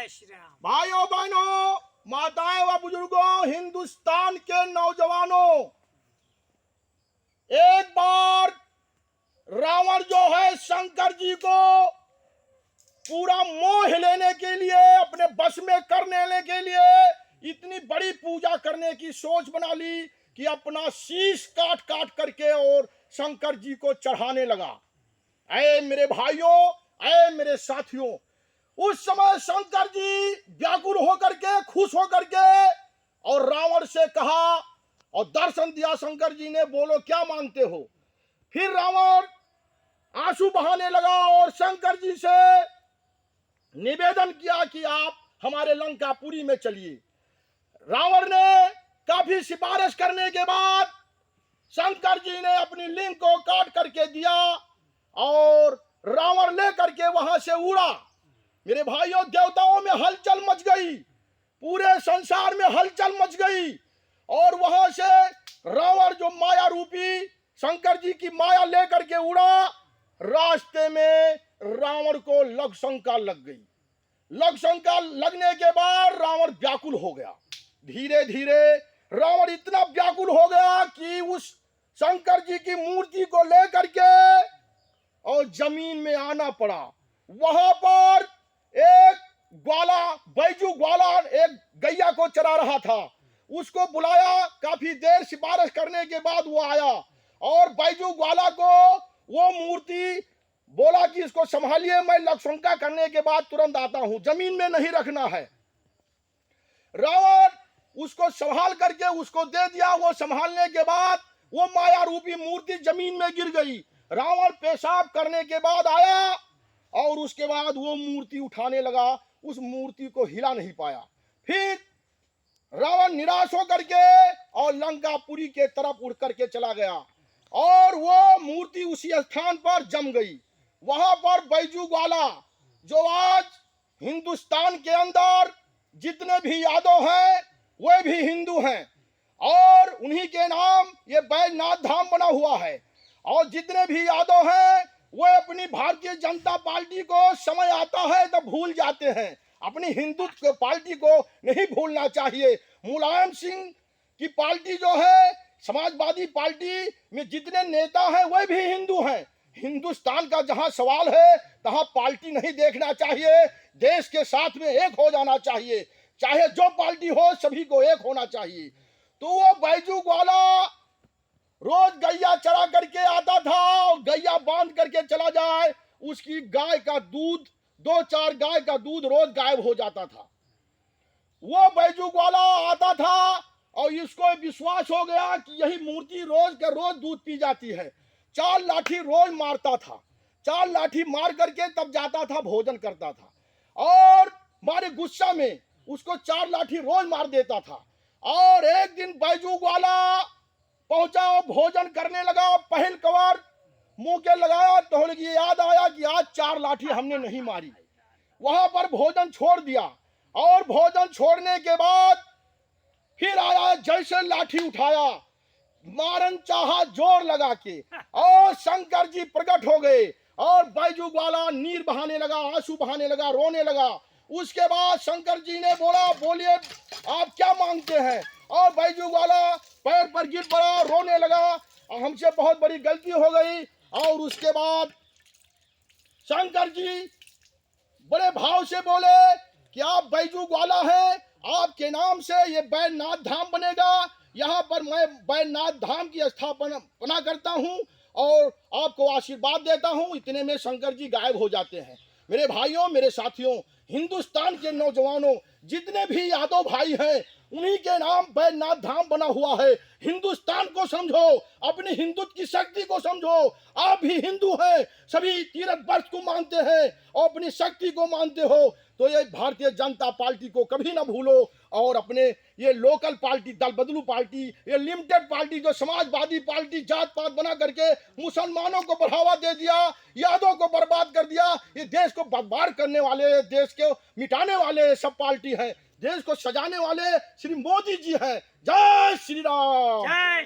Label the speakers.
Speaker 1: श्री राम।
Speaker 2: भाइयों बहनों, माताएं व बुजुर्गों, हिंदुस्तान के नौजवानों, एक बार रावण जो है शंकर जी को पूरा मोह लेने के लिए, अपने बस में कर लेने के लिए इतनी बड़ी पूजा करने की सोच बना ली कि अपना शीश काट काट करके और शंकर जी को चढ़ाने लगा। ऐ मेरे भाइयों, ऐ मेरे साथियों, उस समय शंकर जी व्याकुल होकर के, खुश होकर के और रावण से कहा और दर्शन दिया शंकर जी ने, बोलो क्या मांगते हो। फिर रावण आंसू बहाने लगा और शंकर जी से निवेदन किया कि आप हमारे लंकापुरी में चलिए। रावण ने काफी सिफारिश करने के बाद शंकर जी ने अपनी लिंग को काट करके दिया और रावण ले करके वहां से उड़ा। मेरे भाइयों, देवताओं में हलचल मच गई, पूरे संसार में हलचल मच गई और वहां से रावण जो माया रूपी शंकर जी की माया लेकर के उड़ा। रास्ते में रावण को लघुशंका लग गई। लघुशंका लगने के बाद रावण व्याकुल हो गया। धीरे धीरे रावण इतना व्याकुल हो गया कि उस शंकर जी की मूर्ति को लेकर के और जमीन में आना पड़ा। वहां पर एक ग्वाला, बैजू ग्वाला, एक गैया को चरा रहा था। उसको बुलाया, काफी देर सिफारिश करने के बाद वो आया और बैजू ग्वाला को वो मूर्ति बोला कि इसको संभालिए, मैं लघुशंका करने के बाद तुरंत आता हूं, जमीन में नहीं रखना है। रावण उसको संभाल करके उसको दे दिया। वो संभालने के बाद वो माया रूपी मूर्ति जमीन में गिर गई। रावण पेशाब करने के बाद आया और उसके बाद वो मूर्ति उठाने लगा, उस मूर्ति को हिला नहीं पाया। फिर रावण निराश होकर के और लंकापुरी के तरफ उड़ करके चला गया और वो मूर्ति उसी स्थान पर जम गई। वहां पर बैजू ग्वाला, जो आज हिंदुस्तान के अंदर जितने भी यादव हैं वे भी हिंदू हैं और उन्हीं के नाम ये बैजनाथ धाम बना हुआ है। और जितने भी यादव हैं वे अपनी भारतीय जनता पार्टी को समय आता है तो भूल जाते हैं, अपनी हिंदुत्व पार्टी को नहीं भूलना चाहिए। मुलायम सिंह की पार्टी जो है, समाजवादी पार्टी में जितने नेता हैं वे भी हिंदू हैं। हिंदुस्तान का जहां सवाल है तहां पार्टी नहीं देखना चाहिए, देश के साथ में एक हो जाना चाहिए। चाहे जो पार्टी हो, सभी को एक होना चाहिए। तो वो बैजू ग्वाला रोज गैया चरा करके आता था और गैया बांध करके चला जाए, उसकी गाय का दूध, 2-4 गाय का दूध रोज गायब हो जाता था। वो बैजू ग्वाला आता था और इसको विश्वास हो गया कि यही मूर्ति रोज के रोज दूध पी जाती है। 4 लाठी रोज मारता था, 4 लाठी मार करके तब जाता था, भोजन करता था और मारे गुस्सा में उसको 4 लाठी रोज मार देता था। और एक दिन बैजू ग्वाला पहुंचा और भोजन करने लगा, पहल कवार मुंह के लगाया तो ये याद आया कि आज 4 लाठी हमने नहीं मारी। वहां पर भोजन छोड़ दिया और भोजन छोड़ने के बाद फिर आया, जैसे लाठी उठाया मारन चाहा जोर लगा के और शंकर जी प्रकट हो गए और बैजू ग्वाला नीर बहाने लगा, आंसू बहाने लगा, रोने लगा। उसके बाद शंकर जी ने बोला, बोलिए आप क्या मांगते हैं। और बैजू ग्वाला पैर पर गिर पड़ा, रोने लगा, हमसे बहुत बड़ी गलती हो गई। और उसके बाद शंकर जी बड़े भाव से बोले कि आप बैजू ग्वाला हैं, आपके नाम से ये बैजनाथ धाम बनेगा, यहाँ पर मैं बैजनाथ धाम की स्थापना करता हूँ और आपको आशीर्वाद देता हूँ। इतने में शंकर जी गायब हो जाते हैं। मेरे भाइयों, मेरे साथियों, हिंदुस्तान के नौजवानों, जितने भी यादव भाई हैं उन्हीं के नाम बैजनाथ धाम बना हुआ है। हिंदुस्तान को समझो, अपनी हिंदुत्व की शक्ति को समझो। आप भी हिंदू हैं, सभी तीर्थ वर्ष को मानते हैं और अपनी शक्ति को मानते हो, तो ये भारतीय जनता पार्टी को कभी ना भूलो और अपने ये लोकल पार्टी, दल बदलू पार्टी, ये लिमिटेड पार्टी जो समाजवादी पार्टी जात पात बना करके मुसलमानों को बढ़ावा दे दिया, यादव को बर्बाद कर दिया, ये देश को बर्बाद करने वाले, देश को मिटाने वाले सब पार्टी हैं। देश को सजाने वाले श्री मोदी जी हैं। जय श्री राम।
Speaker 1: जय